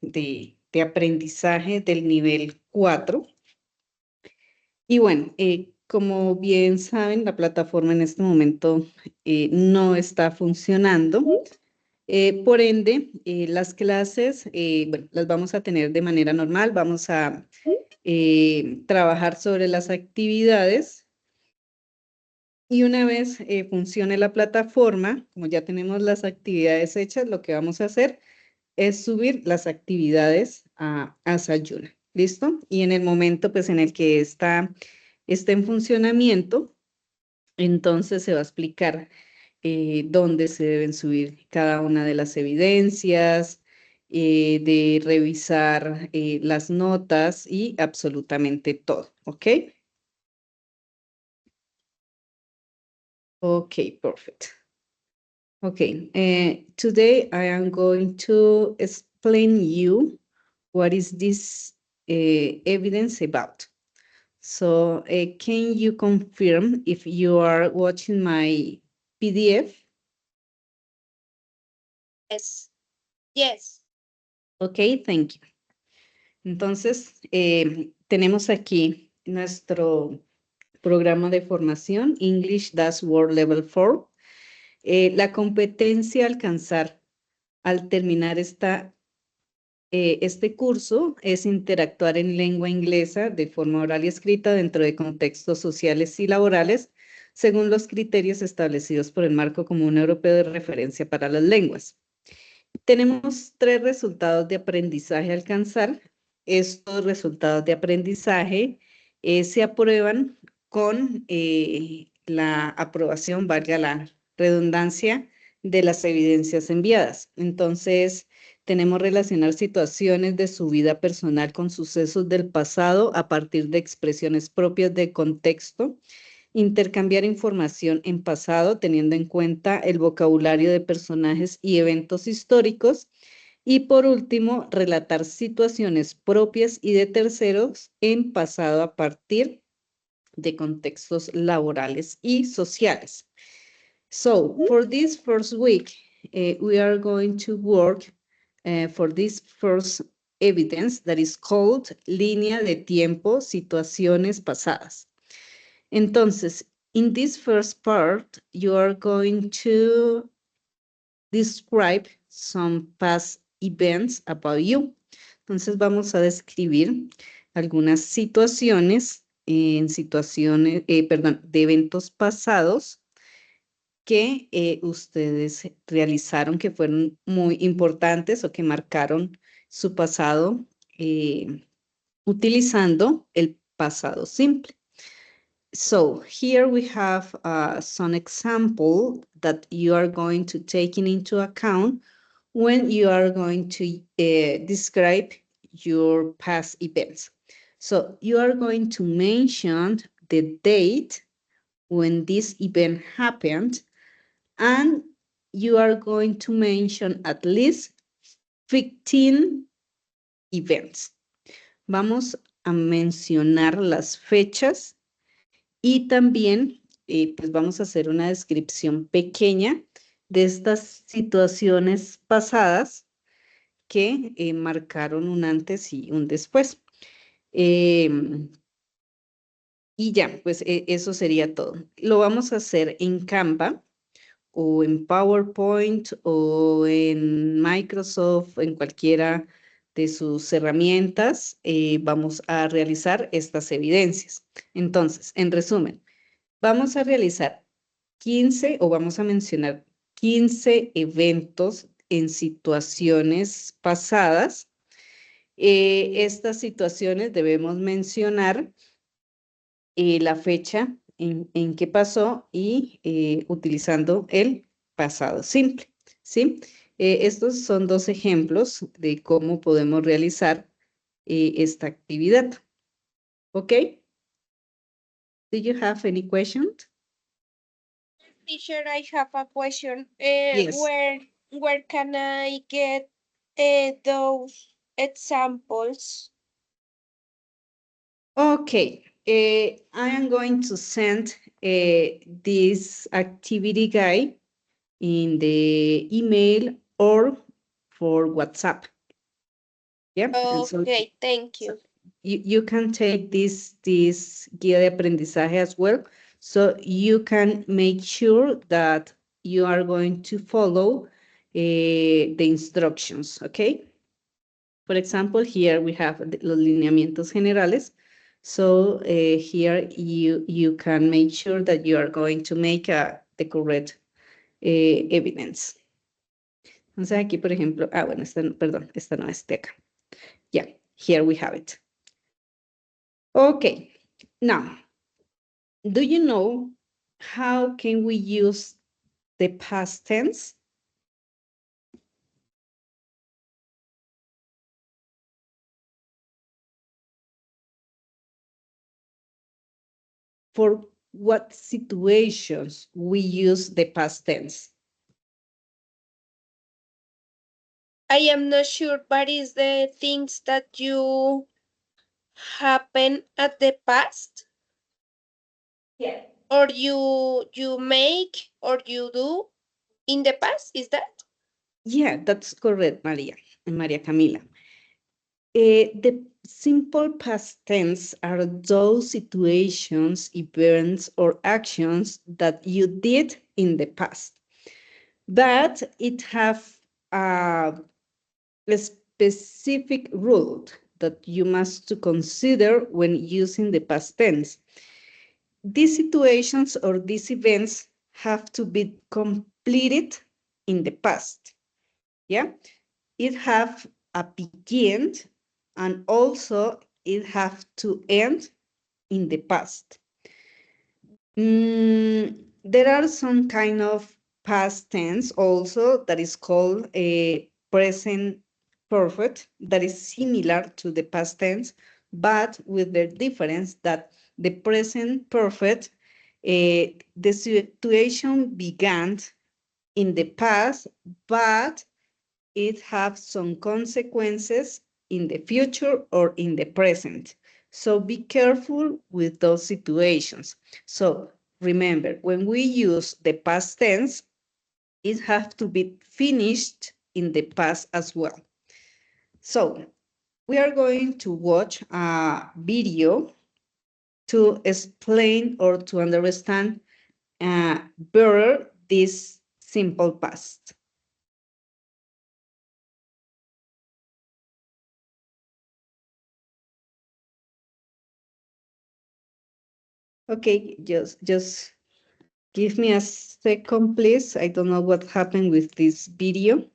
de aprendizaje del nivel 4. Y bueno, como bien saben, la plataforma en este momento no está funcionando. Por ende, las clases, bueno, las vamos a tener de manera normal. Vamos a trabajar sobre las actividades. Y una vez funcione la plataforma, como ya tenemos las actividades hechas, lo que vamos a hacer es subir las actividades a Sayuna. ¿Listo? Y en el momento pues, en el que esté en funcionamiento, entonces se va a explicar dónde se deben subir cada una de las evidencias, de revisar las notas y absolutamente todo. ¿Ok? Ok, perfect. Okay, today I am going to explain you what is this evidence about. So can you confirm if you are watching my PDF? Yes. Yes. Okay, thank you. Entonces, tenemos aquí nuestro programa de formación English Dashboard Level 4. La competencia a alcanzar al terminar este curso es interactuar en lengua inglesa de forma oral y escrita dentro de contextos sociales y laborales, según los criterios establecidos por el Marco Común Europeo de Referencia para las Lenguas. Tenemos 3 resultados de aprendizaje a alcanzar. Estos resultados de aprendizaje se aprueban con la aprobación, valga la redundancia, de las evidencias enviadas. Entonces, tenemos relacionar situaciones de su vida personal con sucesos del pasado a partir de expresiones propias de contexto, intercambiar información en pasado teniendo en cuenta el vocabulario de personajes y eventos históricos. Y por último, relatar situaciones propias y de terceros en pasado a partir de contextos laborales y sociales. So, for this first week, we are going to work for this first evidence that is called línea de tiempo, situaciones pasadas. Entonces, in this first part, you are going to describe some past events about you. Entonces, vamos a describir algunas situaciones, de eventos pasados que ustedes realizaron que fueron muy importantes o que marcaron su pasado utilizando el pasado simple. So here we have some example that you are going to take into account when you are going to describe your past events. So you are going to mention the date when this event happened, and you are going to mention at least 15 events. Vamos a mencionar las fechas y también pues vamos a hacer una descripción pequeña de estas situaciones pasadas que marcaron un antes y un después. Y ya, pues eso sería todo. Lo vamos a hacer en Canva o en PowerPoint o en Microsoft, en cualquiera de sus herramientas, vamos a realizar estas evidencias. Entonces, en resumen, vamos a realizar 15 o vamos a mencionar 15 eventos en situaciones pasadas. Estas situaciones debemos mencionar la fecha en que pasó y utilizando el pasado simple, ¿sí? Estos son 2 ejemplos de cómo podemos realizar esta actividad. ¿Ok? Do you have any questions? Teacher, I have a question. Yes. Where can I get those examples? Okay, I am going to send this activity guide in the email or for WhatsApp. Yeah, and so Okay, thank you. you can take this guía de aprendizaje as well, so you can make sure that you are going to follow the instructions, okay? For example, here we have los lineamientos generales. So here you can make sure that you are going to make the correct evidence. Entonces aquí, por ejemplo, bueno, perdón, esta no es de acá. Yeah, here we have it. Okay, now, do you know how can we use the past tense? For what situations we use the past tense? I am not sure, but is the things that you happen at the past? Yeah. Or you make or you do in the past? Is that? Yeah, that's correct, Maria Camila. The simple past tense are those situations, events, or actions that you did in the past. But it have a specific rule that you must to consider when using the past tense. These situations or these events have to be completed in the past. Yeah, it have a begin and also it have to end in the past. There are some kind of past tense also that is called a present perfect that is similar to the past tense, but with the difference that the present perfect, the situation began in the past, but it has some consequences in the future or in the present. So be careful with those situations. So remember, when we use the past tense, it has to be finished in the past as well. So we are going to watch a video to explain or to understand better this simple past. Okay, just give me a second, please. I don't know what happened with this video.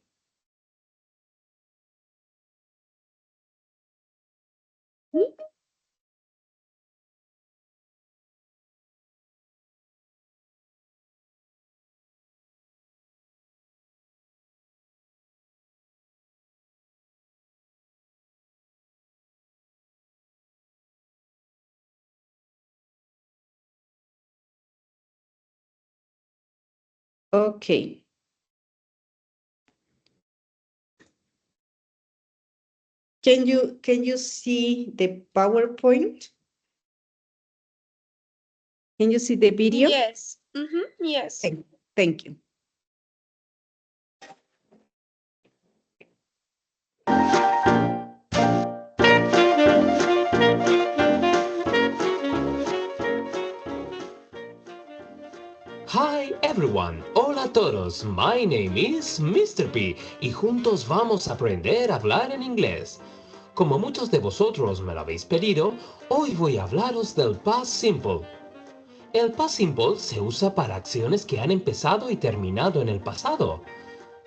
Okay. Can you see the PowerPoint? Can you see the video? Yes. Yes. Thank you. Hi everyone, hola a todos, my name is Mr. P y juntos vamos a aprender a hablar en inglés. Como muchos de vosotros me lo habéis pedido, hoy voy a hablaros del past simple. El past simple se usa para acciones que han empezado y terminado en el pasado.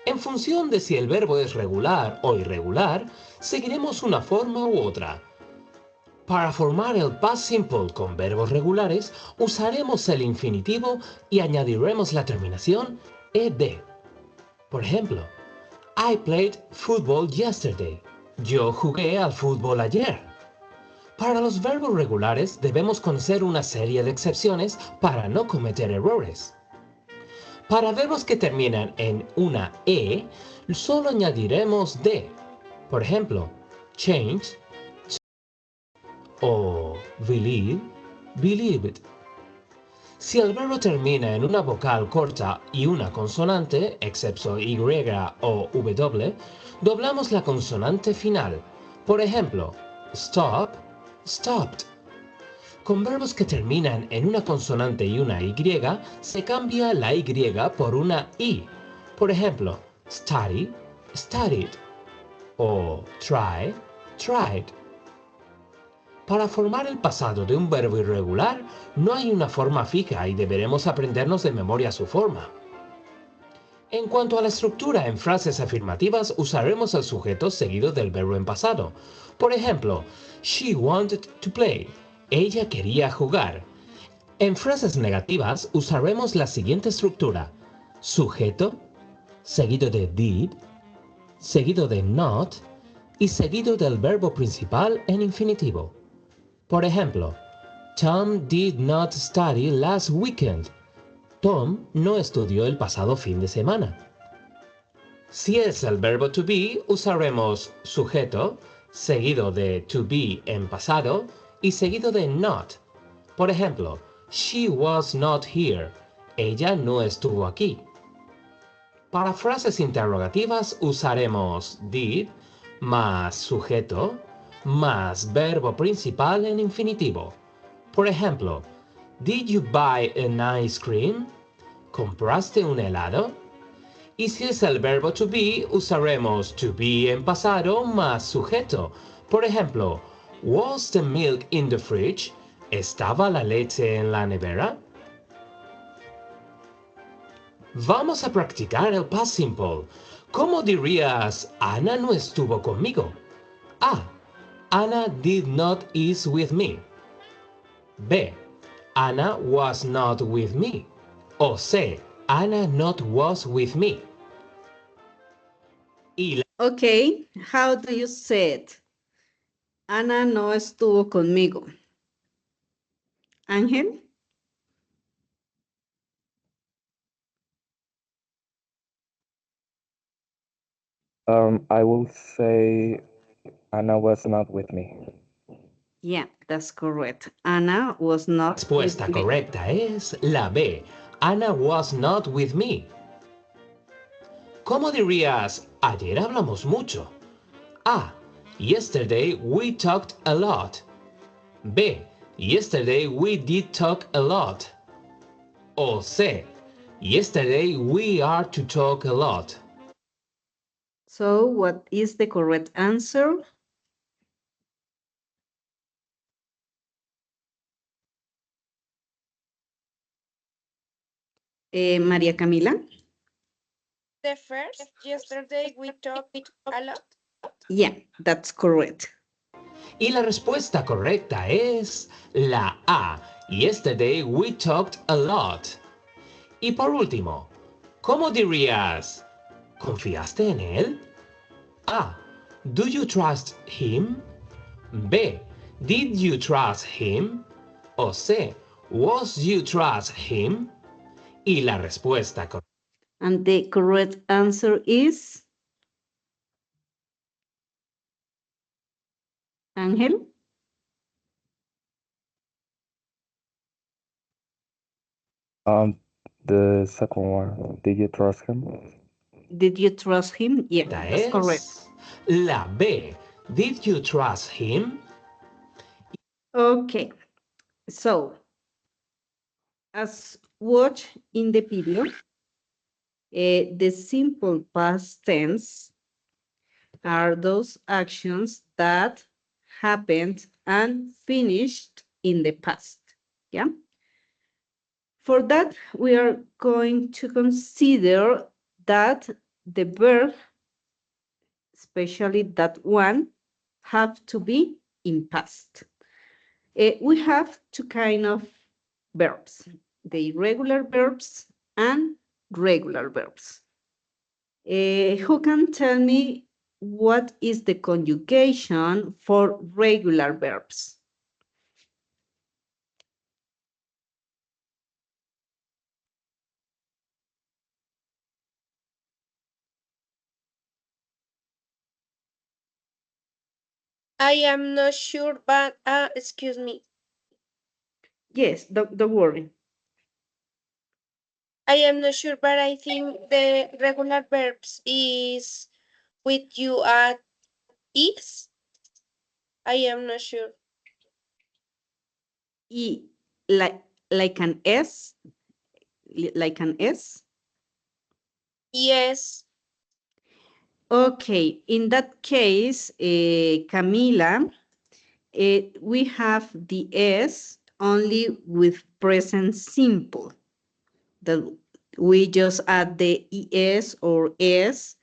En función de si el verbo es regular o irregular, seguiremos una forma u otra. Para formar el past simple con verbos regulares, usaremos el infinitivo y añadiremos la terminación ed. Por ejemplo, I played football yesterday. Yo jugué al fútbol ayer. Para los verbos regulares debemos conocer una serie de excepciones para no cometer errores. Para verbos que terminan en una e, solo añadiremos de. Por ejemplo, change o believe, believed. Si el verbo termina en una vocal corta y una consonante, excepto y o w, doblamos la consonante final. Por ejemplo, stop, stopped. Con verbos que terminan en una consonante y una Y, se cambia la Y por una I. Por ejemplo, study, studied. O try, tried. Para formar el pasado de un verbo irregular, no hay una forma fija y deberemos aprendernos de memoria su forma. En cuanto a la estructura en frases afirmativas, usaremos el sujeto seguido del verbo en pasado. Por ejemplo, she wanted to play. Ella quería jugar. En frases negativas, usaremos la siguiente estructura. Sujeto, seguido de did, seguido de not y seguido del verbo principal en infinitivo. Por ejemplo, Tom did not study last weekend. Tom no estudió el pasado fin de semana. Si es el verbo to be, usaremos sujeto, seguido de to be en pasado y seguido de not. Por ejemplo, she was not here. Ella no estuvo aquí. Para frases interrogativas usaremos did más sujeto más verbo principal en infinitivo. Por ejemplo, did you buy an ice cream? ¿Compraste un helado? Y si es el verbo to be, usaremos to be en pasado más sujeto. Por ejemplo, was the milk in the fridge? ¿Estaba la leche en la nevera? Vamos a practicar el past simple. ¿Cómo dirías, Ana no estuvo conmigo? A. Anna did not eat with me. B. Anna was not with me. O C. Anna not was with me. Y Okay, how do you say it? Ana no estuvo conmigo. Ángel? I will say Anna was not with me. Yeah, that's correct. Ana was not respuesta with me. correcta es la B. Anna was not with me. ¿Cómo dirías, ayer hablamos mucho? A. Yesterday we talked a lot. B. Yesterday we did talk a lot. O C. Yesterday we are to talk a lot. So what is the correct answer? María Camila? The first, yesterday we talked a lot. Yeah, that's correct. Y la respuesta correcta es la A. Yesterday we talked a lot. Y por último, ¿cómo dirías? ¿Confiaste en él? A. Do you trust him? B. Did you trust him? O C. Was you trust him? Y la respuesta correcta. And the correct answer is? Ángel? The second one. Did you trust him? Did you trust him? Yeah, that's correct. es la B. Did you trust him? Okay, so as watched in the video, the simple past tense are those actions that happened and finished in the past. Yeah. For that, we are going to consider that the verb, especially that one, have to be in past. We have two kind of verbs, the irregular verbs and regular verbs. Who can tell me what is the conjugation for regular verbs? I am not sure, but excuse me. Yes, don't worry. I am not sure, but I think the regular verbs is with you at is. I am not sure. Y like an S, like an S. Yes. Okay, in that case, Camila, we have the S only with present simple. That we just add the ES or S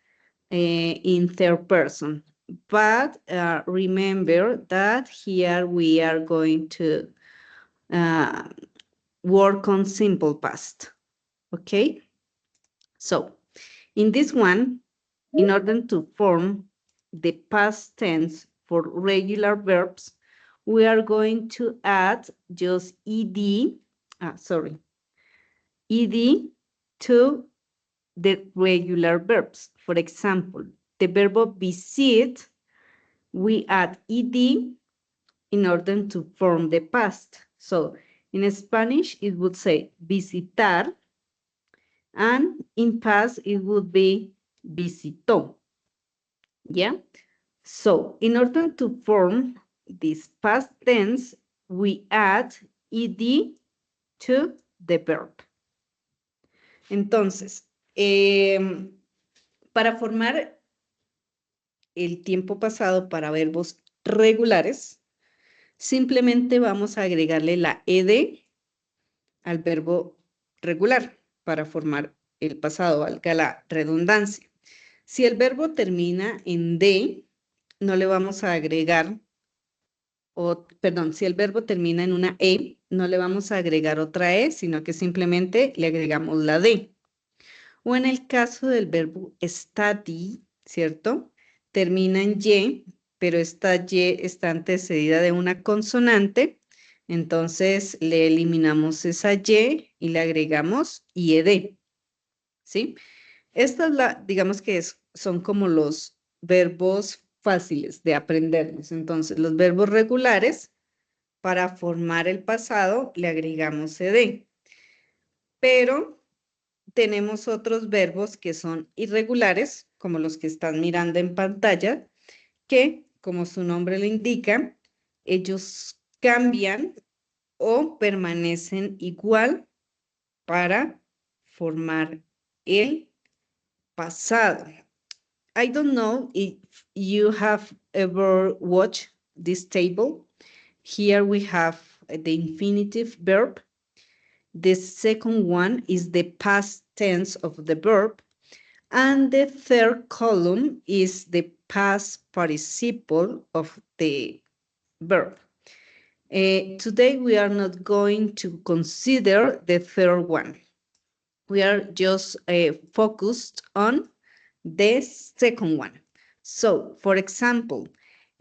in third person. But remember that here we are going to work on simple past. Okay? So, in this one, in order to form the past tense for regular verbs, we are going to add just ed to the regular verbs. For example, the verb visit, we add ed in order to form the past. So in Spanish, it would say visitar, and in past, it would be visitó. Yeah? So in order to form this past tense, we add ed to the verb. Entonces, para formar el tiempo pasado para verbos regulares, simplemente vamos a agregarle la ed al verbo regular para formar el pasado, valga la redundancia. Si el verbo termina en D, no le vamos a agregar, si el verbo termina en una E, no le vamos a agregar otra E, sino que simplemente le agregamos la D. O en el caso del verbo study, ¿cierto? Termina en Y, pero esta Y está antecedida de una consonante, entonces le eliminamos esa Y y le agregamos IED, ¿sí? Esta es digamos que son como los verbos fáciles de aprendernos. Entonces, los verbos regulares, para formar el pasado, le agregamos ed. Pero tenemos otros verbos que son irregulares, como los que están mirando en pantalla, que, como su nombre le indica, ellos cambian o permanecen igual para formar el pasado. I don't know if you have ever watched this table. Here we have the infinitive verb. The second one is the past tense of the verb. And the third column is the past participle of the verb. Today we are not going to consider the third one. We are just focused on the second one. So, for example,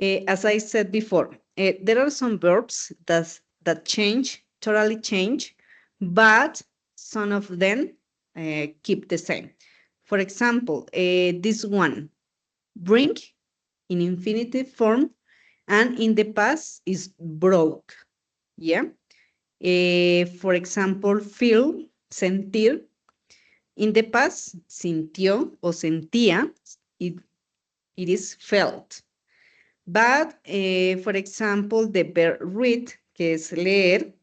as I said before, there are some verbs that change, totally change, but some of them keep the same. For example, this one, bring in infinitive form, and in the past is broke. Yeah. For example, feel, sentir. In the past, sintió o sentía, it is felt. But, for example, the verb read, que es leer,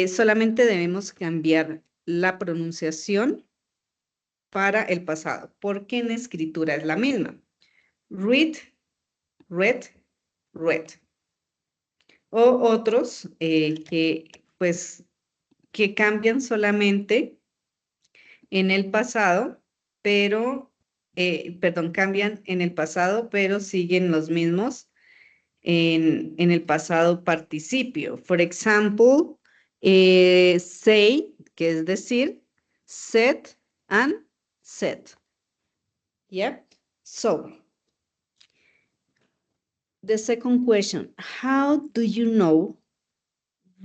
solamente debemos cambiar la pronunciación para el pasado, porque en escritura es la misma. Read, read, read. O otros que cambian solamente en el pasado, pero, cambian en el pasado, pero siguen los mismos en el pasado participio. For example, say, que es decir, said and said. Yeah? So, the second question, how do you know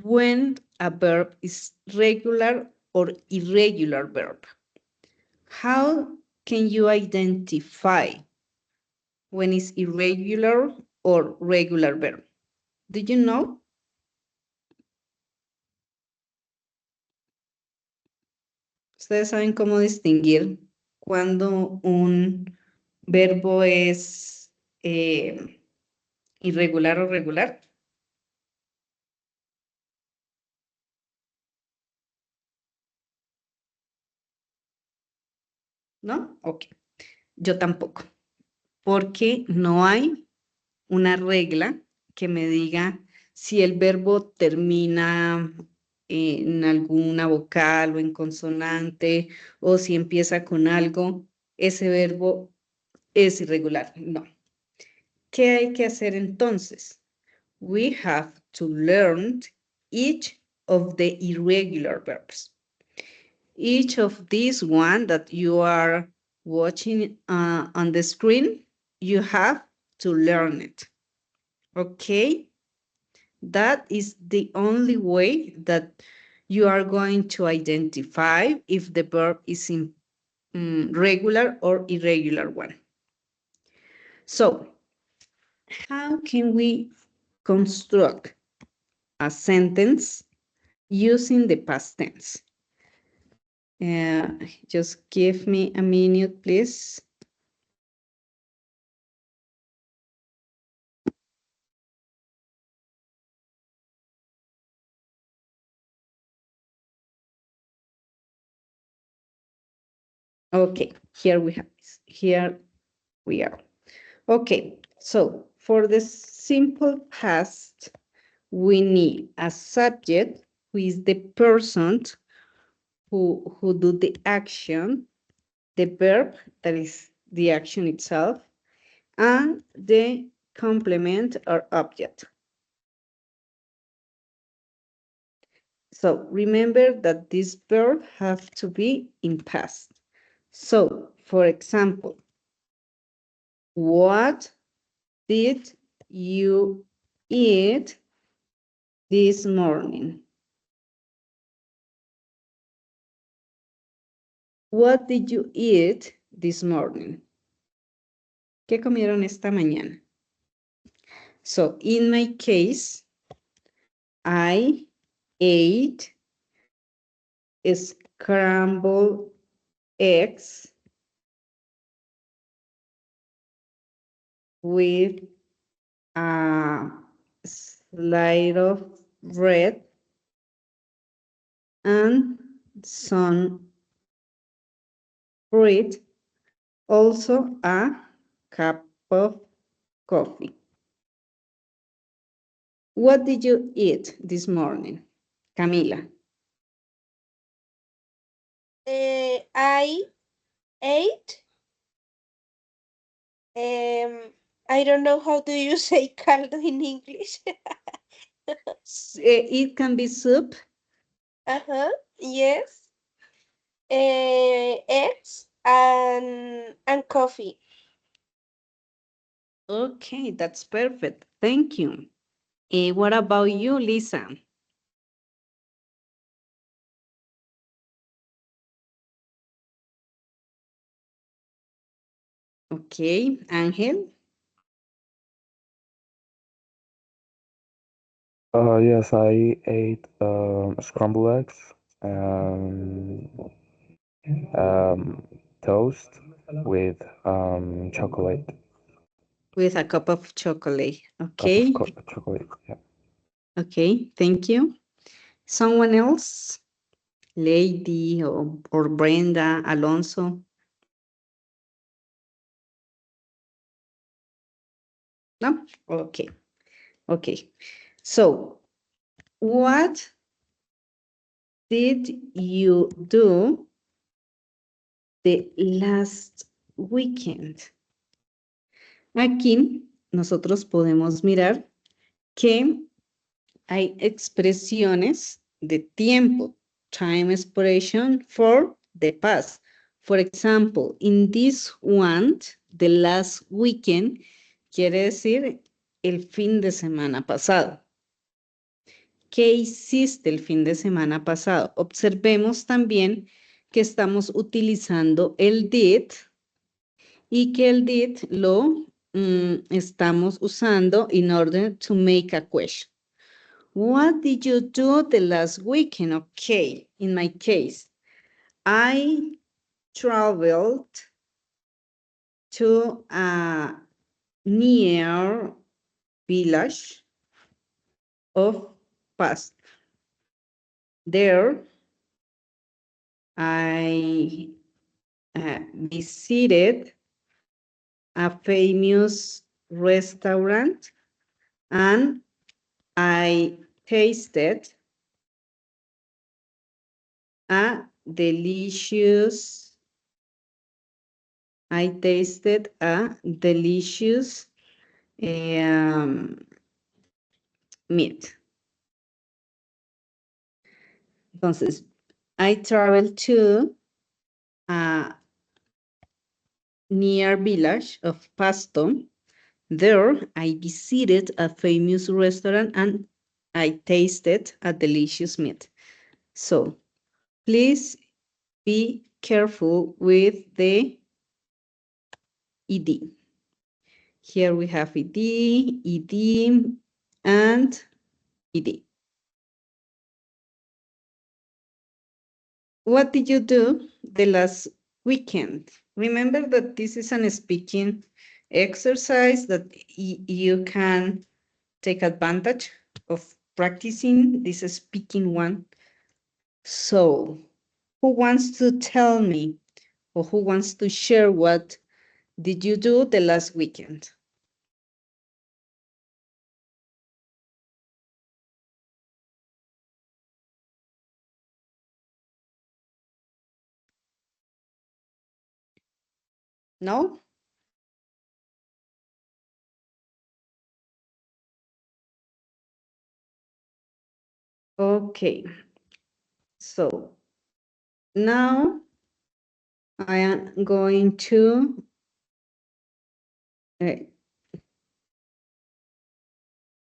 when a verb is regular or irregular verb? How can you identify when it's irregular or regular verb? Do you know? Ustedes saben cómo distinguir cuando un verbo es ¿Irregular o regular? ¿No? Ok. Yo tampoco. Porque no hay una regla que me diga si el verbo termina en alguna vocal o en consonante o si empieza con algo, ese verbo es irregular. No. ¿Qué hay que hacer entonces? We have to learn each of the irregular verbs. Each of these one that you are watching on the screen, you have to learn it. Okay? That is the only way that you are going to identify if the verb is in regular or irregular one. So, how can we construct a sentence using the past tense? Just give me a minute, please. Okay, here we are. Okay, so for the simple past, we need a subject who is the person who do the action, the verb, that is the action itself, and the complement or object. So remember that this verb have to be in past. So, for example, what did you eat this morning? What did you eat this morning? ¿Qué comieron esta mañana? So, in my case, I ate scrambled eggs with a slice of bread and some fruit, also a cup of coffee. What did you eat this morning, Camila? I ate. I don't know how do you say caldo in English. It can be soup. Yes. Eggs and coffee. Okay, that's perfect. Thank you. What about you, Lisa? Okay, Ángel. Yes, I ate scrambled eggs and toast with chocolate. With a cup of chocolate. Cup Okay. of chocolate. Yeah. Okay, thank you. Someone else? Lady or Brenda, Alonso? No? Okay. Okay. So, what did you do the last weekend? Aquí nosotros podemos mirar que hay expresiones de tiempo, time expression for the past. For example, in this one, the last weekend, quiere decir el fin de semana pasado. ¿Qué hiciste el fin de semana pasado? Observemos también que estamos utilizando el did y que el did lo estamos usando in order to make a question. What did you do the last weekend? Okay, in my case, I traveled to a near village of Pasto. There, I visited a famous restaurant and I tasted a delicious meat. Entonces, I traveled to a near village of Pasto. There, I visited a famous restaurant and I tasted a delicious meat. So, please be careful with the ed. Here we have ed, and ed. What did you do the last weekend? Remember that this is an speaking exercise that you can take advantage of practicing this speaking one. So, who wants to tell me or who wants to share what did you do the last weekend? No? Okay. So, now I am going to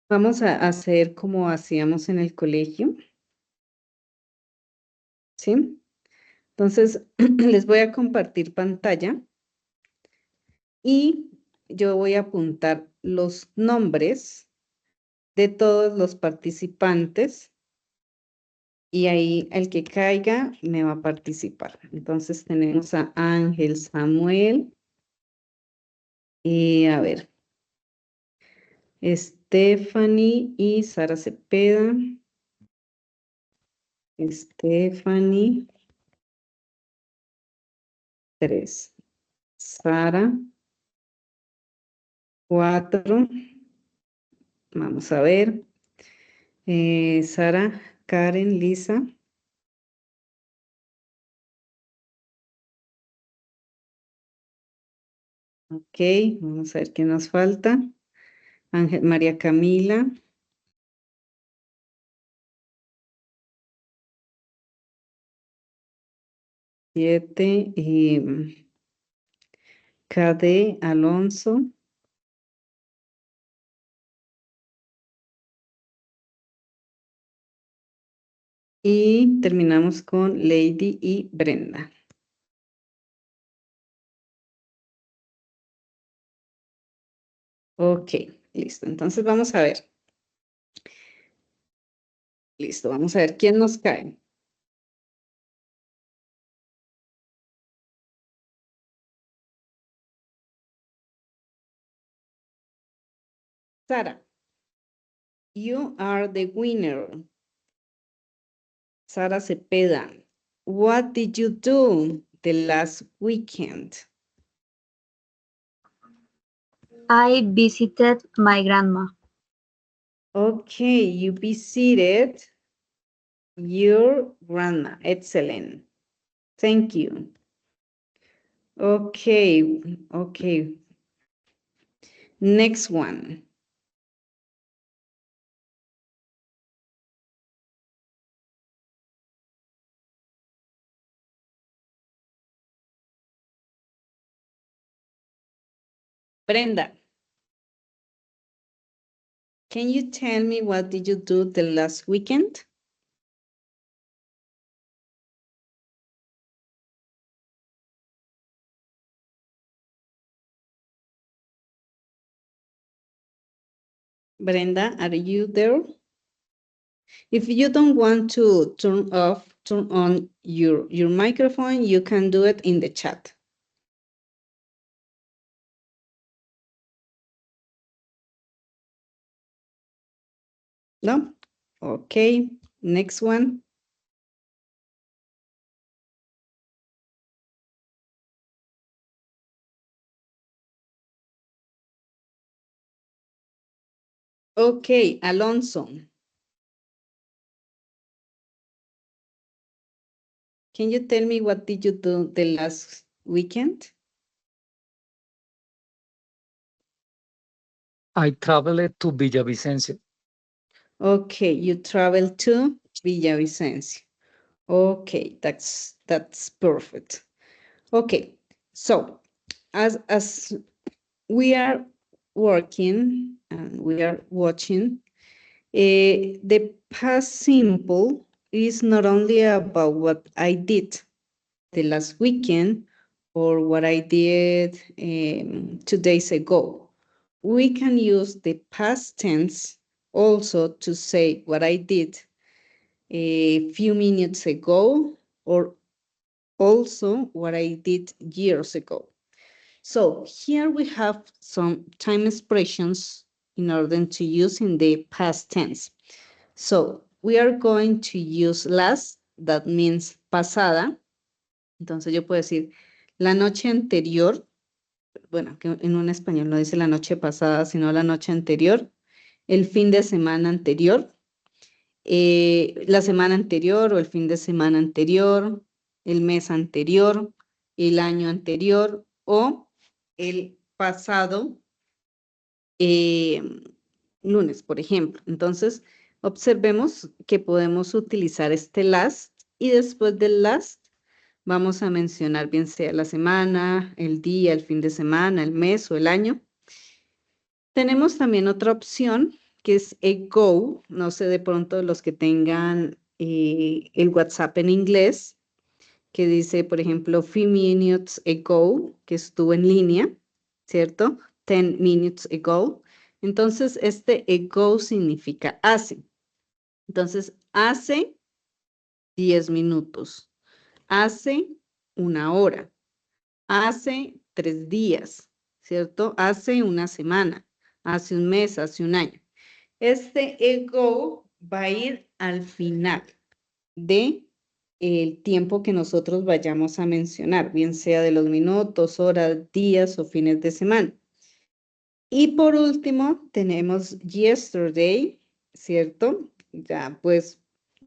vamos a hacer como hacíamos en el colegio. ¿Sí? Entonces, les voy a compartir pantalla y yo voy a apuntar los nombres de todos los participantes y ahí el que caiga me va a participar. Entonces tenemos a Ángel Samuel y a ver, Stephanie y Sara Cepeda. Stephanie. 3. Sara. 4. Vamos a ver. Sara, Karen, Lisa. Ok, vamos a ver qué nos falta. Ángel, María Camila. 7. KD, Alonso. Y terminamos con Lady y Brenda. Ok, listo. Entonces vamos a ver. Listo, vamos a ver quién nos cae. Sara, you are the winner. Sara Cepeda, what did you do the last weekend? I visited my grandma. Okay, you visited your grandma. Excellent. Thank you. Okay, okay. Next one. Brenda, can you tell me what did you do the last weekend? Brenda, are you there? If you don't want to turn on your microphone, you can do it in the chat. No? Okay, next one. Okay, Alonso. Can you tell me what did you do the last weekend? I traveled to Villavicencio. Okay, you traveled to Villavicencio. Okay, that's perfect. Okay, so as we are working and we are watching, the past simple is not only about what I did the last weekend or what I did 2 days ago. We can use the past tense also to say what I did a few minutes ago or also what I did years ago. So here we have some time expressions in order to use in the past tense. So we are going to use last, that means pasada. Entonces yo puedo decir la noche anterior, bueno, que en un español no dice la noche pasada, sino la noche anterior, el fin de semana anterior, la semana anterior o el fin de semana anterior, el mes anterior, el año anterior o el pasado lunes, por ejemplo. Entonces, observemos que podemos utilizar este last y después del last vamos a mencionar bien sea la semana, el día, el fin de semana, el mes o el año. Tenemos también otra opción que es ago. No sé de pronto los que tengan el WhatsApp en inglés, que dice, por ejemplo, few minutes ago, que estuvo en línea, ¿cierto? 10 minutes ago. Entonces, este ago significa hace. Entonces, hace 10 minutos, hace una hora, hace 3 días, ¿cierto? Hace una semana, hace un mes, hace un año. Este ago va a ir al final de el tiempo que nosotros vayamos a mencionar, bien sea de los minutos, horas, días o fines de semana. Y por último, tenemos yesterday, ¿cierto? Ya, pues,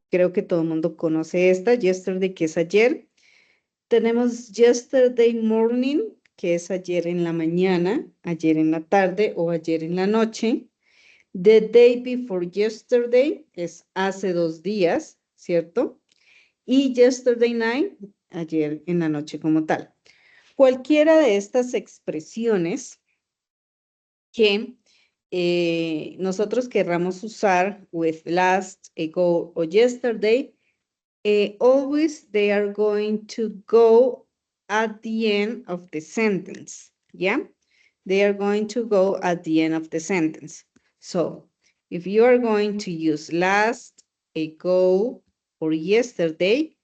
creo que todo el mundo conoce esta, yesterday, que es ayer. Tenemos yesterday morning, que es ayer en la mañana, ayer en la tarde o ayer en la noche. The day before yesterday es hace 2 días, ¿cierto? Y yesterday night, ayer en la noche como tal. Cualquiera de estas expresiones que nosotros querramos usar with last, ago o yesterday, always they are going to go at the end of the sentence, yeah? They are going to go at the end of the sentence. So, if you are going to use last, ago, or yesterday,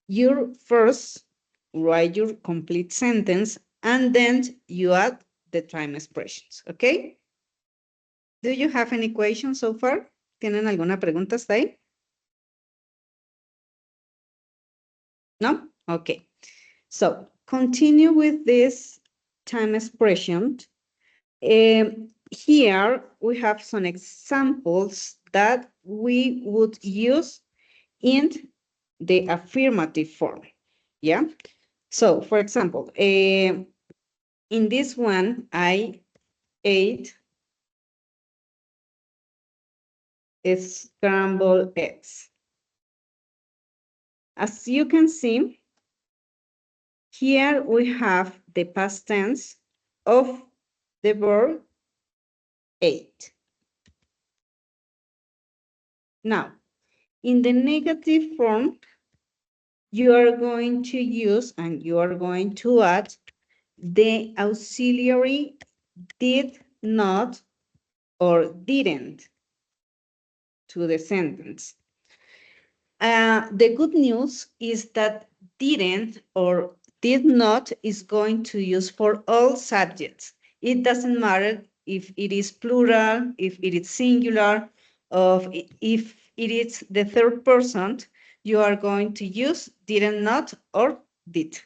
you first write your complete sentence and then you add the time expressions, okay? Do you have any questions so far? ¿Tienen alguna pregunta hasta ahí? No? Okay. So, continue with this time expression. Here we have some examples that we would use in the affirmative form. Yeah. So, for example, in this one, I ate scrambled eggs. As you can see, here we have the past tense of the verb ate. Now, in the negative form, you are going to use and you are going to add the auxiliary did not or didn't to the sentence. The good news is that didn't or did not is going to use for all subjects. It doesn't matter if it is plural, if it is singular, of if it is the third person, you are going to use didn't not or did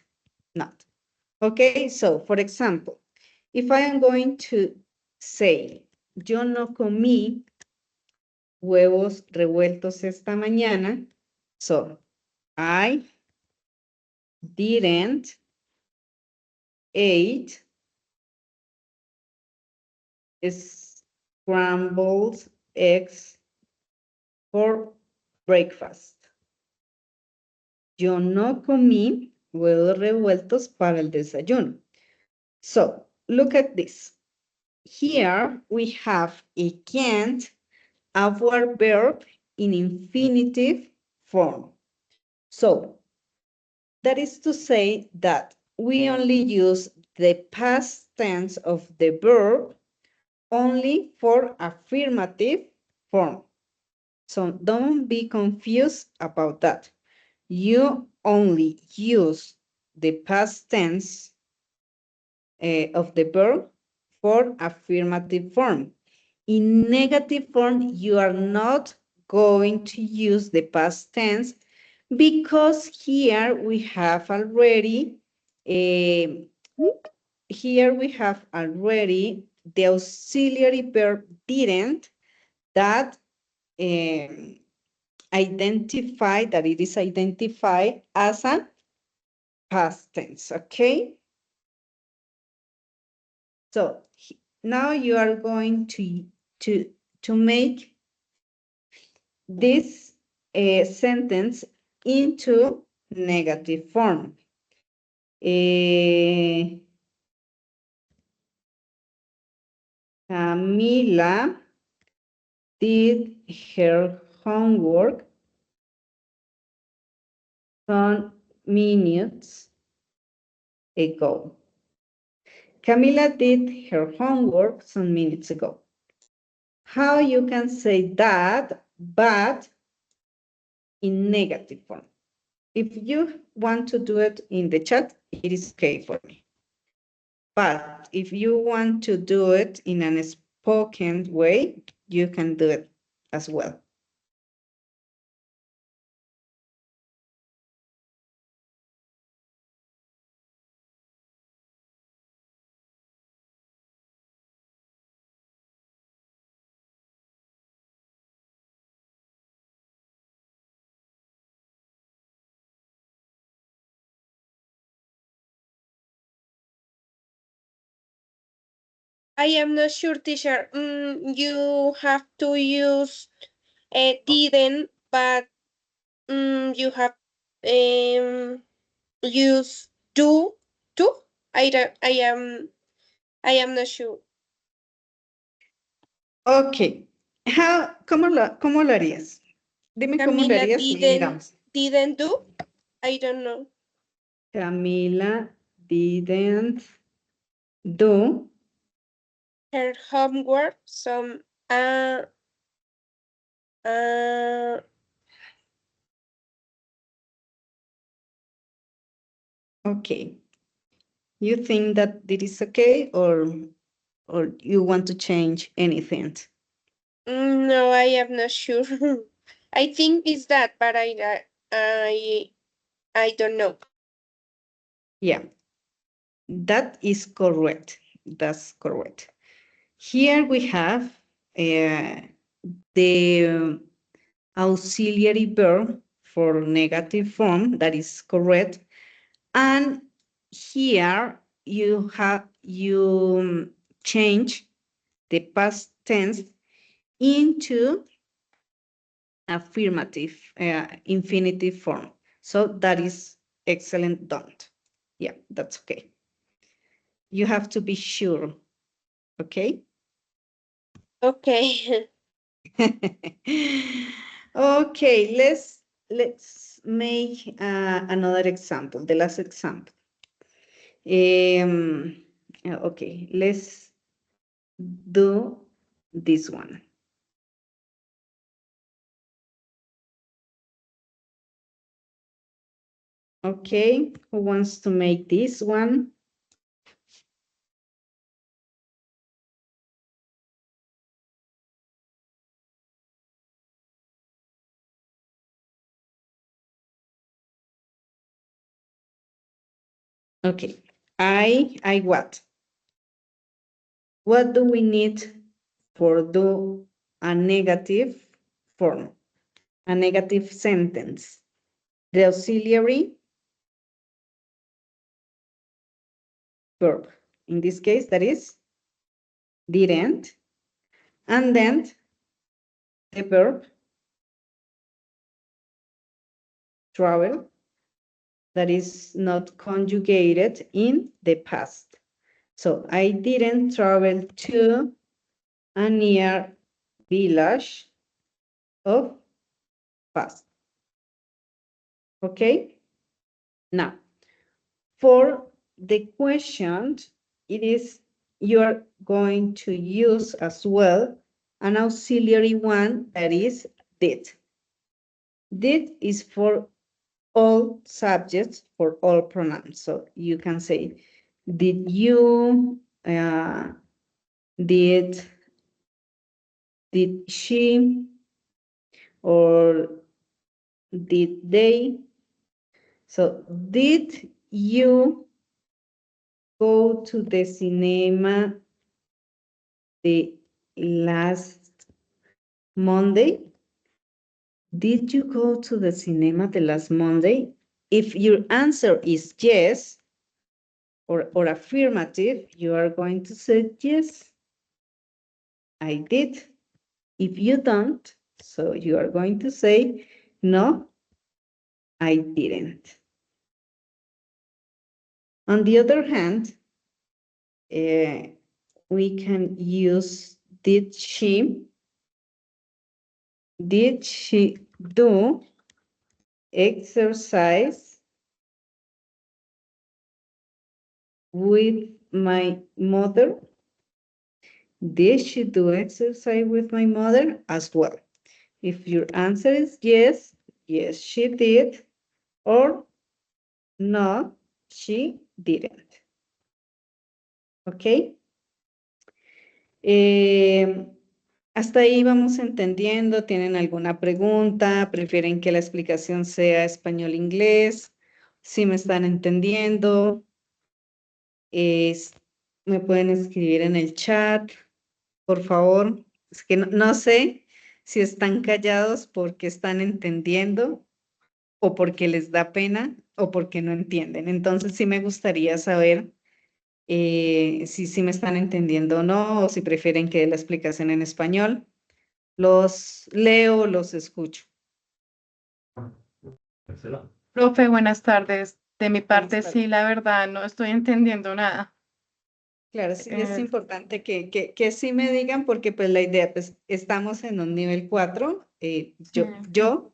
not. Okay, so for example, if I am going to say, yo no comí huevos revueltos esta mañana, so I didn't eat scrambled eggs for breakfast. Yo no comí huevos revueltos para el desayuno. So, look at this. Here we have a can't, our verb in infinitive form. So, that is to say that we only use the past tense of the verb only for affirmative form. So don't be confused about that. You only use the past tense of the verb for affirmative form. In negative form, you are not going to use the past tense because here we have already the auxiliary verb didn't that that it is identified as a past tense, okay? So now you are going to make this sentence into negative form. Camila did her homework some minutes ago. Camila did her homework some minutes ago. How you can say that, but in negative form. If you want to do it in the chat, it is okay for me. But if you want to do it in a spoken way, you can do it as well. I am not sure, teacher. You have to use didn't, but you have use do to. I am not sure. Ok. ¿Cómo lo harías? Dime cómo lo Camila harías y miramos. didn't do. I don't know. Camila didn't do Her homework. Some okay. You think that it is okay or you want to change anything? no, I am not sure. I think it's that, but I don't know. Yeah, that is correct. That's correct. Here we have the auxiliary verb for negative form, that is correct. And here you change the past tense into affirmative infinitive form. So that is excellent done. Yeah, that's okay. You have to be sure, okay? Okay. Okay, let's make another example, the last example. Okay, let's do this one. Okay, who wants to make this one? Okay, I what? What do we need for do a negative form, a negative sentence? The auxiliary verb. In this case, that is didn't. And then the verb travel that is not conjugated in the past. So I didn't travel to a near village of past. Okay? Now, for the question, it is you're going to use as well an auxiliary one that is did. Did is for all subjects, for all pronouns. So you can say, did you, did she, or did they? So did you go to the cinema the last Monday? Did you go to the cinema the last Monday? If your answer is yes, or affirmative, you are going to say yes, I did. If you don't, so you are going to say no, I didn't. On the other hand, we can use did she do exercise with my mother? Did she do exercise with my mother as well? If your answer is yes, yes, she did, or no, she didn't. ¿Ok? Hasta ahí vamos entendiendo. ¿Tienen alguna pregunta? ¿Prefieren que la explicación sea español-inglés? ¿Sí me están entendiendo? Me pueden escribir en el chat, por favor. Es que no sé si están callados porque están entendiendo o porque les da pena o porque no entienden. Entonces sí me gustaría saber si me están entendiendo o no, o si prefieren que dé la explicación en español. Los leo, los escucho. Profe, buenas tardes. De mi parte, tardes. sí, la verdad, no estoy entendiendo nada. Claro, sí, es importante que sí me digan porque pues la idea, pues estamos en un nivel 4. Yo,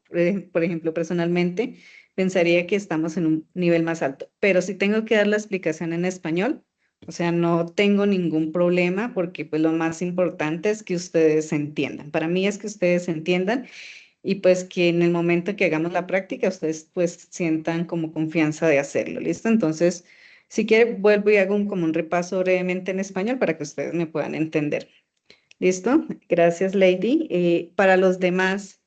por ejemplo, personalmente, pensaría que estamos en un nivel más alto, pero si tengo que dar la explicación en español, o sea, no tengo ningún problema porque pues lo más importante es que ustedes entiendan. Para mí es que ustedes entiendan y pues que en el momento que hagamos la práctica, ustedes pues sientan como confianza de hacerlo, ¿listo? Entonces, si quiere, vuelvo y hago como un repaso brevemente en español para que ustedes me puedan entender. ¿Listo? Gracias, Lady. Para los demás,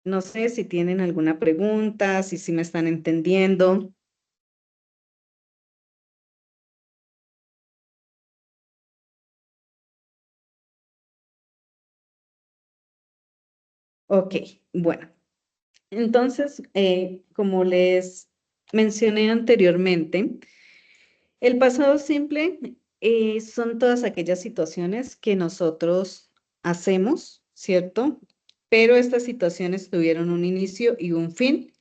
no sé si tienen alguna pregunta, si me están entendiendo. Ok, bueno. Entonces, como les mencioné anteriormente, el pasado simple son todas aquellas situaciones que nosotros hacemos, ¿cierto? Pero estas situaciones tuvieron un inicio y un fin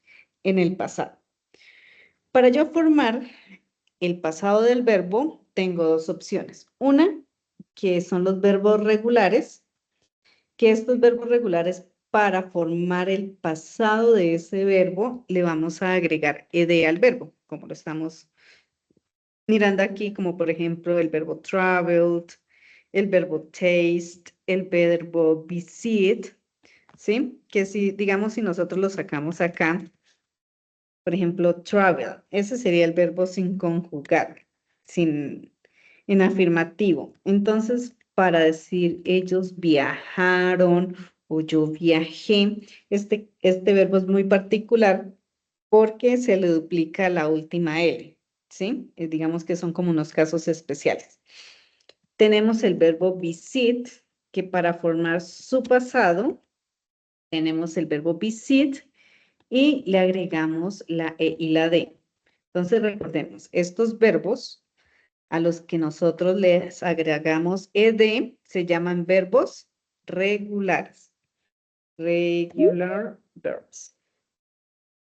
en el pasado. Para yo formar el pasado del verbo, tengo dos opciones. Una, que son los verbos regulares, que estos verbos regulares, para formar el pasado de ese verbo, le vamos a agregar ed al verbo, como lo estamos mirando aquí, como por ejemplo el verbo traveled, el verbo taste, el verbo visit, ¿sí? Que si, digamos, si nosotros lo sacamos acá, por ejemplo, travel, ese sería el verbo sin conjugar, en afirmativo. Entonces, para decir ellos viajaron o yo viajé, este verbo es muy particular porque se le duplica la última L. ¿sí? Digamos que son como unos casos especiales. Tenemos el verbo visit, que para formar su pasado, tenemos el verbo visit y le agregamos la E y la D. Entonces, recordemos, estos verbos a los que nosotros les agregamos ED se llaman verbos regulares. Regular verbs.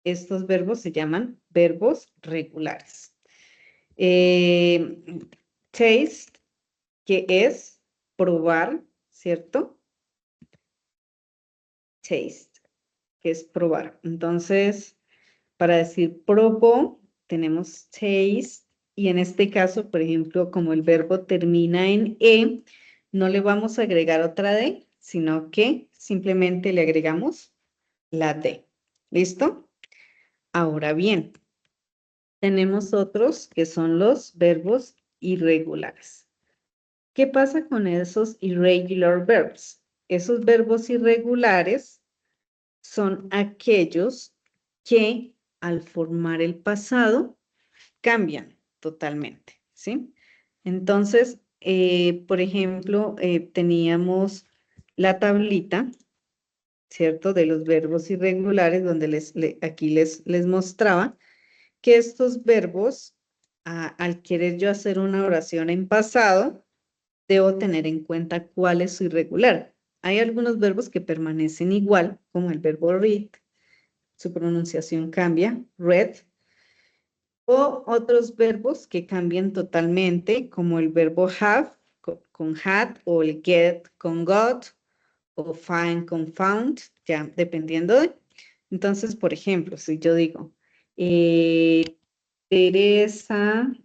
Estos verbos se llaman verbos regulares. Taste, que es probar, ¿cierto? Taste, que es probar. Entonces, para decir probó, tenemos taste, y en este caso, por ejemplo, como el verbo termina en E, no le vamos a agregar otra D, sino que simplemente le agregamos la D. ¿Listo? Ahora bien, tenemos otros que son los verbos irregulares. ¿Qué pasa con esos irregular verbs? Esos verbos irregulares son aquellos que al formar el pasado cambian totalmente, ¿sí? Entonces, por ejemplo, teníamos la tablita, ¿cierto? De los verbos irregulares, donde aquí les mostraba que estos verbos, al querer yo hacer una oración en pasado, debo tener en cuenta cuál es su irregular. Hay algunos verbos que permanecen igual, como el verbo read, su pronunciación cambia, read, o otros verbos que cambian totalmente, como el verbo have con had, o el get con got, o find con found, ya dependiendo de. Entonces, por ejemplo, si yo digo, Teresa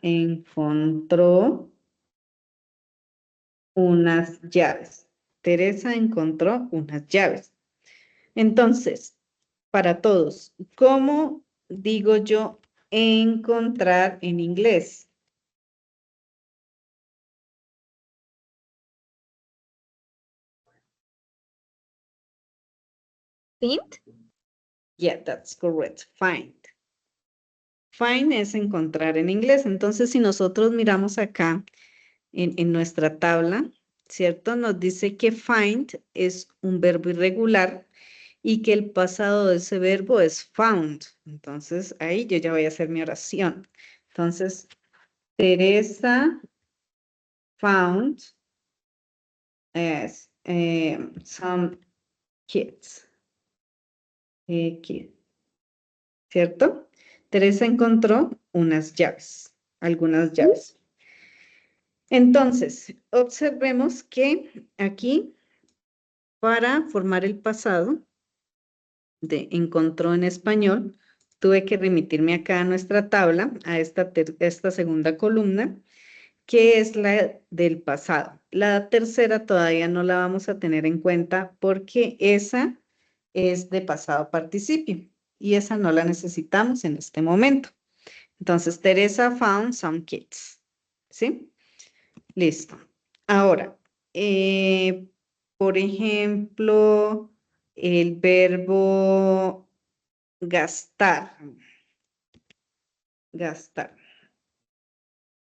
encontró unas llaves. Teresa encontró unas llaves. Entonces, para todos, ¿cómo digo yo encontrar en inglés? Find. Yeah, that's correct. Find. Find es encontrar en inglés. Entonces, si nosotros miramos acá en nuestra tabla, ¿cierto? Nos dice que find es un verbo irregular y que el pasado de ese verbo es found. Entonces, ahí yo ya voy a hacer mi oración. Entonces, Teresa found some kids. ¿Cierto? Teresa encontró unas llaves, algunas llaves. Entonces, observemos que aquí, para formar el pasado de encontró en español, tuve que remitirme acá a nuestra tabla, a esta segunda columna, que es la del pasado. La tercera todavía no la vamos a tener en cuenta porque esa es de pasado participio y esa no la necesitamos en este momento. Entonces, Teresa found some kids. ¿Sí? Listo. Ahora, por ejemplo, el verbo gastar. Gastar.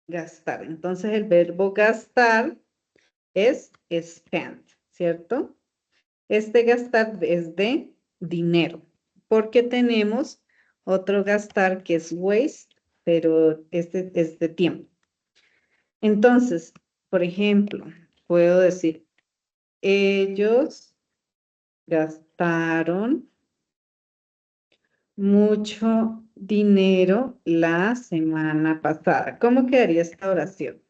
Gastar. Entonces, el verbo gastar es spend, ¿cierto? Este gastar es de dinero, porque tenemos otro gastar que es waste, pero este es de tiempo. Entonces, por ejemplo, puedo decir, ellos gastaron mucho dinero la semana pasada. ¿Cómo quedaría esta oración?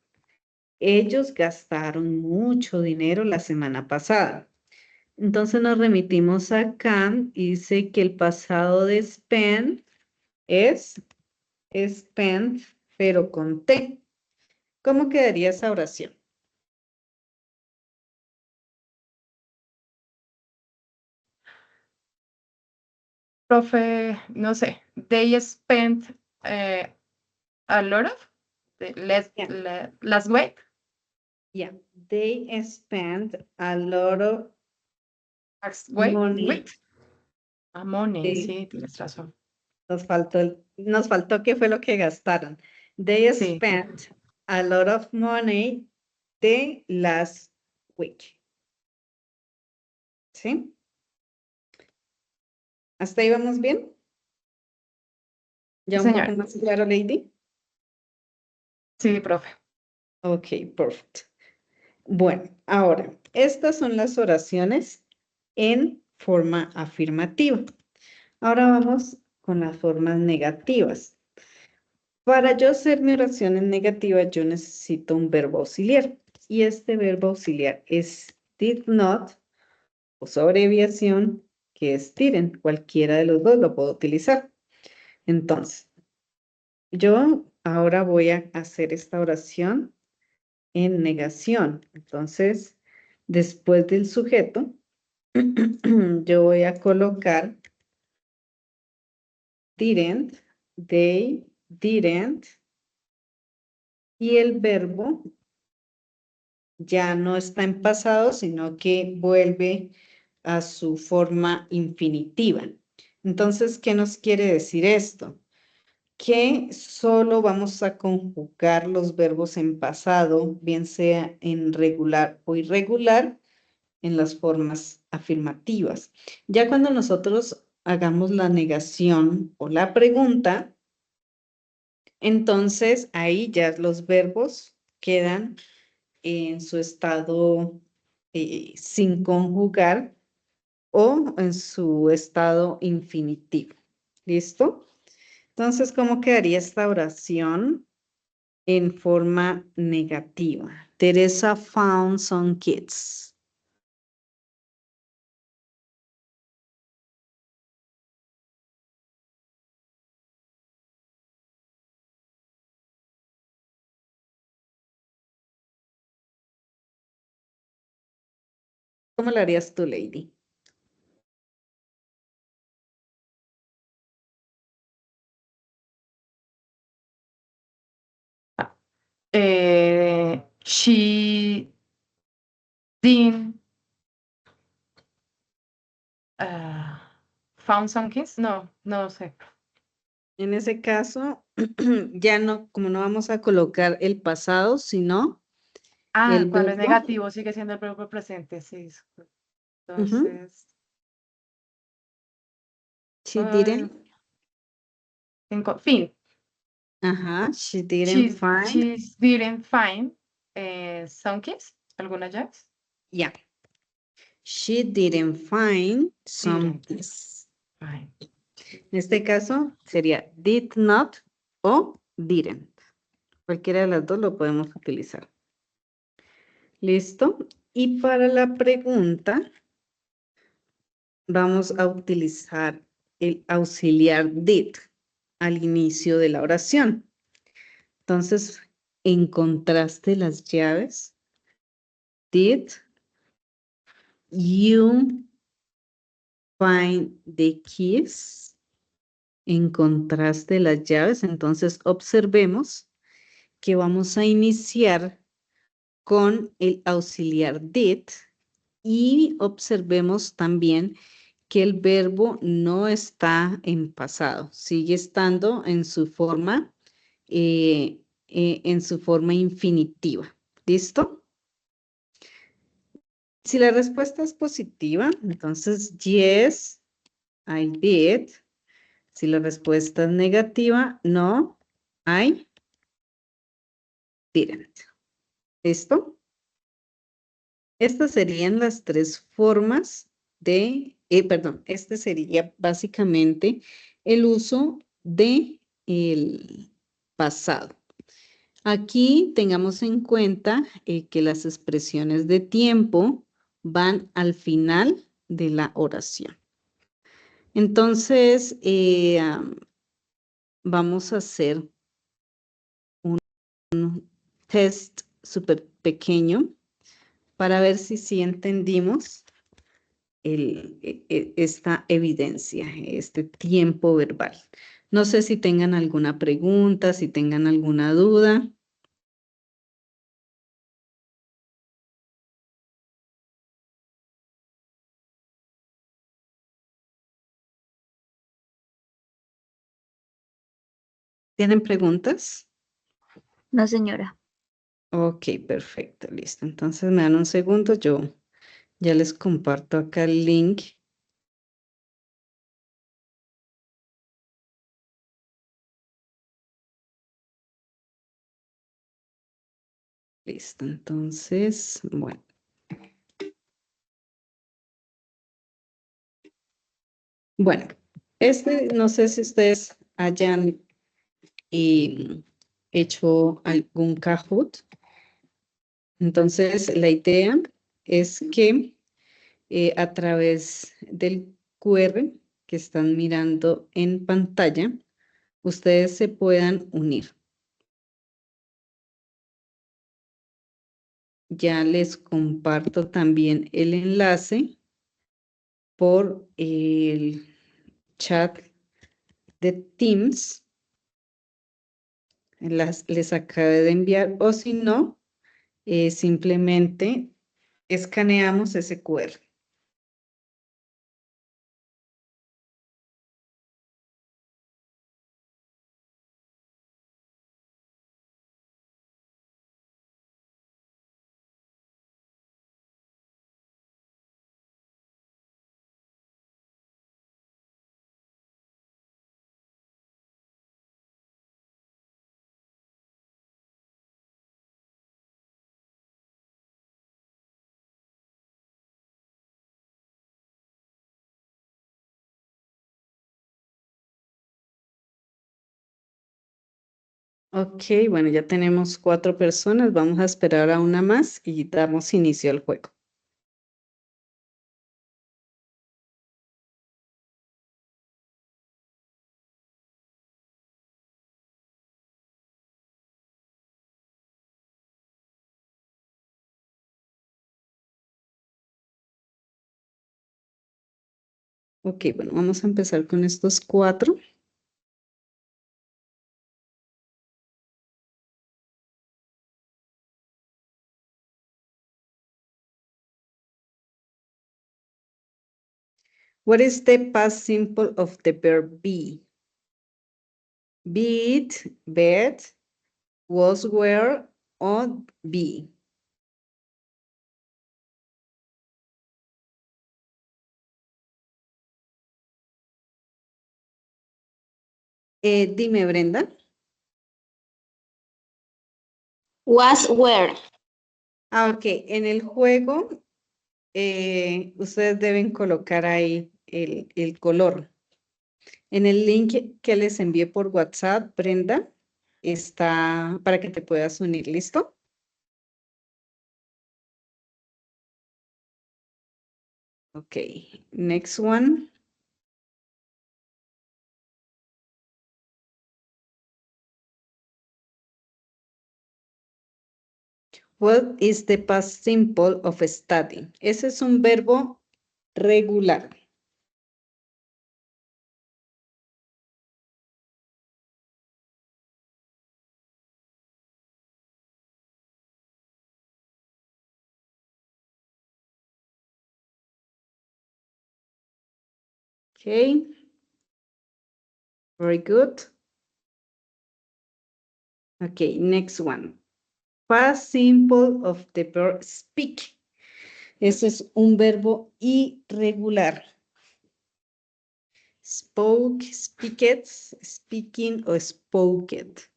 Ellos gastaron mucho dinero la semana pasada. Entonces nos remitimos acá y dice que el pasado de spend es spend, pero con T. ¿Cómo quedaría esa oración? Profe, no sé, they spent a lot of, last week. Yeah, they spent a lot of Wait, money. wait. Money, Sí. sí, tienes razón. Nos faltó qué fue lo que gastaron. They Sí. spent a lot of money the last week. ¿Sí? ¿Hasta ahí vamos bien? ¿Ya Sí, un poco señora. más claro, Lady? Sí, profe. Ok, perfecto. Bueno, ahora, estas son las oraciones en forma afirmativa. Ahora vamos con las formas negativas. Para yo hacer mi oración en negativa, yo necesito un verbo auxiliar. Y este verbo auxiliar es did not, o su abreviación, que es didn't. Cualquiera de los dos lo puedo utilizar. Entonces, yo ahora voy a hacer esta oración en negación. Entonces, después del sujeto, yo voy a colocar didn't, they didn't, y el verbo ya no está en pasado, sino que vuelve a su forma infinitiva. Entonces, ¿qué nos quiere decir esto? Que solo vamos a conjugar los verbos en pasado, bien sea en regular o irregular, en las formas afirmativas. Ya cuando nosotros hagamos la negación o la pregunta, entonces ahí ya los verbos quedan en su estado sin conjugar o en su estado infinitivo. ¿Listo? Entonces, ¿cómo quedaría esta oración en forma negativa? Teresa found some kids. ¿Cómo lo harías tú, Lady? She didn't found some kids. No, no sé. En ese caso, ya no, como no vamos a colocar el pasado, sino el Cuando es verbo. negativo sigue siendo el verbo presente, sí. Entonces, She didn't. fin. Ajá, she didn't find. She didn't find some kids. ¿Alguna llaves? Yeah. She didn't find some Didn't kids. find. En este caso sería did not o didn't. Cualquiera de las dos lo podemos utilizar. ¿Listo? Y para la pregunta, vamos a utilizar el auxiliar did al inicio de la oración. Entonces, ¿encontraste las llaves? Did you find the keys? ¿Encontraste las llaves? Entonces, observemos que vamos a iniciar con el auxiliar did y observemos también que el verbo no está en pasado, sigue estando en su forma infinitiva. ¿Listo? Si la respuesta es positiva, entonces yes, I did. Si la respuesta es negativa, no, I didn't. ¿Listo? Estas serían las tres formas este sería básicamente el uso de el pasado. Aquí tengamos en cuenta que las expresiones de tiempo van al final de la oración. Entonces, vamos a hacer un test súper pequeño para ver si entendimos esta evidencia, este tiempo verbal. No sé si tengan alguna pregunta, si tengan alguna duda. ¿Tienen preguntas? No, señora. Ok, perfecto, listo. Entonces me dan un segundo, yo ya les comparto acá el link. Listo, entonces, bueno. Bueno, no sé si ustedes hayan hecho algún Kahoot. Entonces, la idea es que a través del QR que están mirando en pantalla, ustedes se puedan unir. Ya les comparto también el enlace por el chat de Teams. Les acabé de enviar, o si no, simplemente escaneamos ese QR. Ok, bueno, ya tenemos 4 personas. Vamos a esperar a una más y damos inicio al juego. Ok, bueno, vamos a empezar con estos 4. What is the past simple of the verb be? Be it, bet, was, were, or be. Dime, Brenda. Was, were. Ok, en el juego ustedes deben colocar ahí el color. En el link que les envié por WhatsApp, Brenda, está para que te puedas unir. ¿Listo? Ok, next one. What is the past simple of study? Ese es un verbo regular. Okay. Very good. Okay, next one. Past simple of the verb speak. Ese es un verbo irregular. Spoke, speaked, speaking o spoked.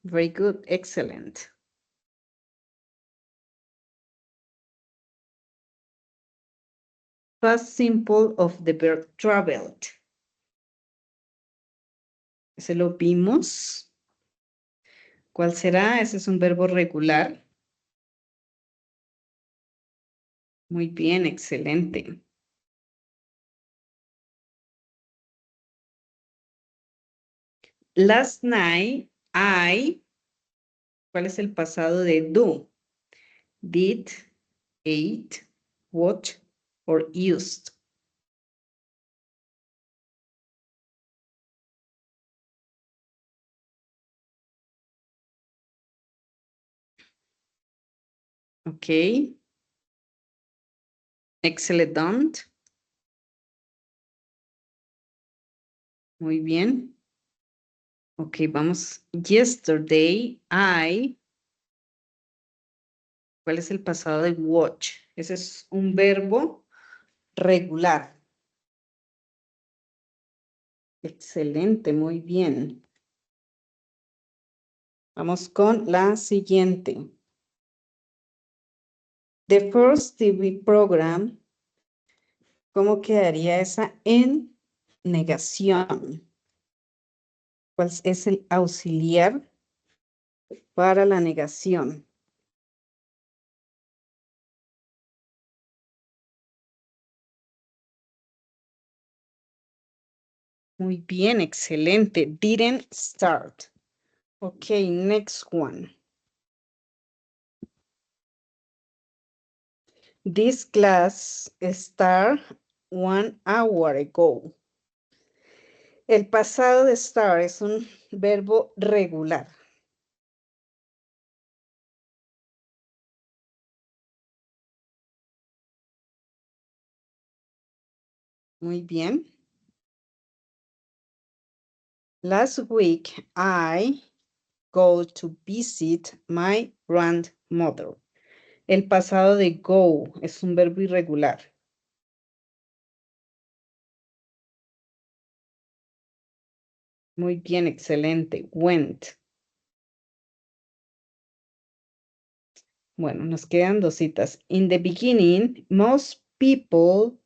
Very good, excellent. Past simple of the verb traveled. Ese lo vimos. ¿Cuál será? Ese es un verbo regular. Muy bien, excelente. Last night, ¿cuál es el pasado de do? Did, ate, watched, or used. Ok. Excellent. Muy bien. Ok, vamos. Yesterday, ¿cuál es el pasado de watch? Ese es un verbo regular. Excelente, muy bien. Vamos con la siguiente. The first TV program, ¿cómo quedaría esa en negación? ¿Cuál es el auxiliar para la negación? Muy bien, excelente. Didn't start. Okay, next one. This class started 1 hour ago. El pasado de start es un verbo regular. Muy bien. Last week, I go to visit my grandmother. El pasado de go es un verbo irregular. Muy bien, excelente. Went. Bueno, nos quedan dos citas. In the beginning, most people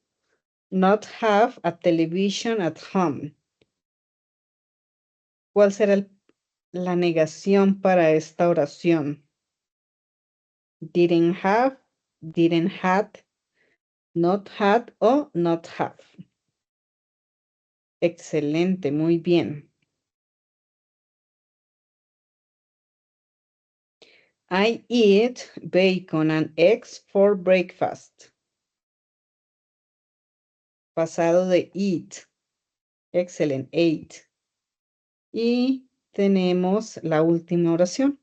not have a television at home. ¿Cuál será la negación para esta oración? Didn't have, didn't had, not had o not have. Excelente, muy bien. I eat bacon and eggs for breakfast. Pasado de eat. Excelente, ate. Y tenemos la última oración.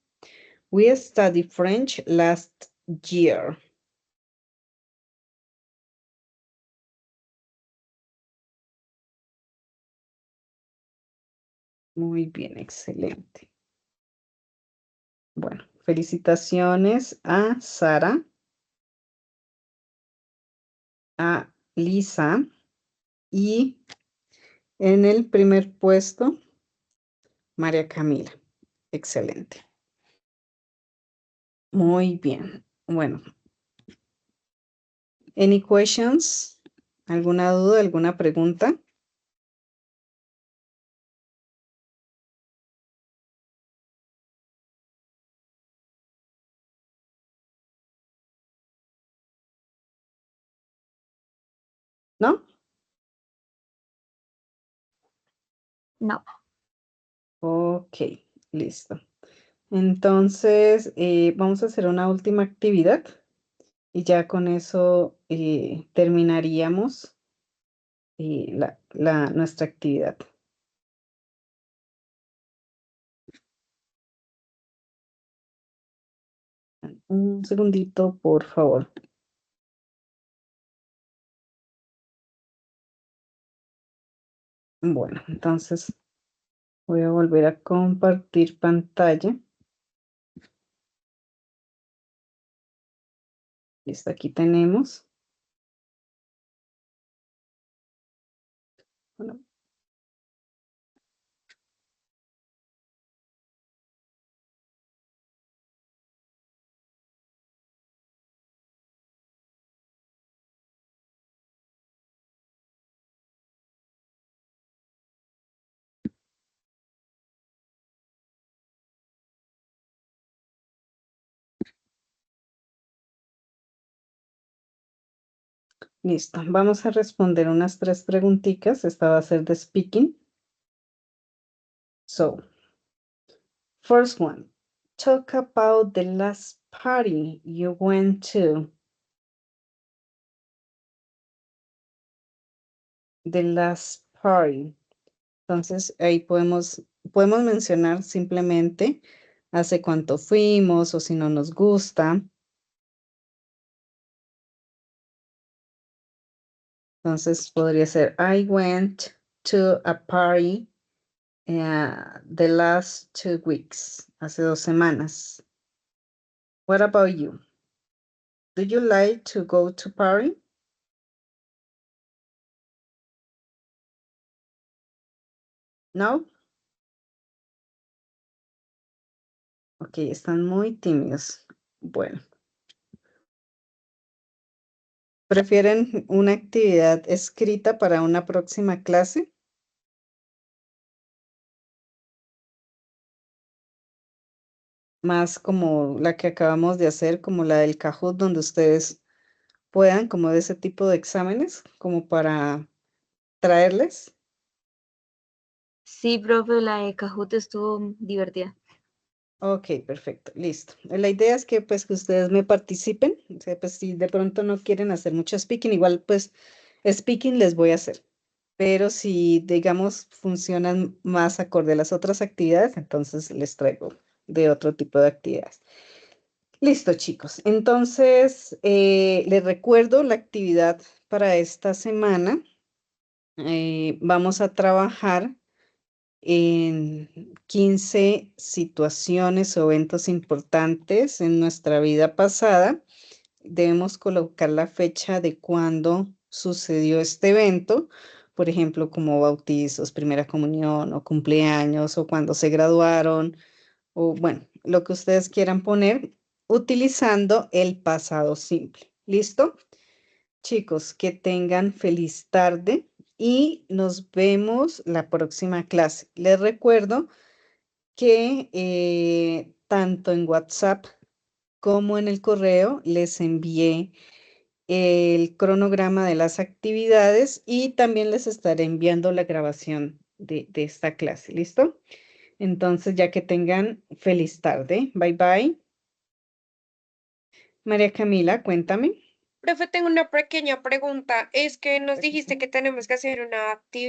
We studied French last year. Muy bien, excelente. Bueno, felicitaciones a Sara, a Lisa y en el primer puesto, María Camila. Excelente. Muy bien. Bueno. Any questions? ¿Alguna duda, alguna pregunta? ¿No? No. Ok, listo. Entonces, vamos a hacer una última actividad y ya con eso terminaríamos nuestra actividad. Un segundito, por favor. Bueno, entonces voy a volver a compartir pantalla. Listo, aquí tenemos. Bueno. Listo, vamos a responder unas 3 preguntitas. Esta va a ser de speaking. So, first one, talk about the last party you went to. The last party. Entonces, ahí podemos mencionar simplemente hace cuánto fuimos o si no nos gusta. Entonces podría ser, I went to a party the last 2 weeks, hace 2 semanas. What about you? Do you like to go to party? No? Ok, están muy tímidos. Bueno. ¿Prefieren una actividad escrita para una próxima clase? Más como la que acabamos de hacer, como la del Kahoot, donde ustedes puedan, como de ese tipo de exámenes, como para traerles. Sí, profe, la de Kahoot estuvo divertida. Ok, perfecto, listo. La idea es que pues que ustedes me participen, o sea, pues si de pronto no quieren hacer mucho speaking, igual pues speaking les voy a hacer, pero si digamos funcionan más acorde a las otras actividades, entonces les traigo de otro tipo de actividades. Listo, chicos. Entonces, les recuerdo la actividad para esta semana. Vamos a trabajar en 15 situaciones o eventos importantes en nuestra vida pasada. Debemos colocar la fecha de cuándo sucedió este evento, por ejemplo, como bautizos, primera comunión o cumpleaños o cuando se graduaron o bueno, lo que ustedes quieran poner utilizando el pasado simple. ¿Listo? Chicos, que tengan feliz tarde y nos vemos la próxima clase. Les recuerdo que tanto en WhatsApp como en el correo les envié el cronograma de las actividades y también les estaré enviando la grabación de esta clase. ¿Listo? Entonces, ya que tengan feliz tarde. Bye bye. María Camila, cuéntame. Profe, tengo una pequeña pregunta. Es que nos dijiste que tenemos que hacer una actividad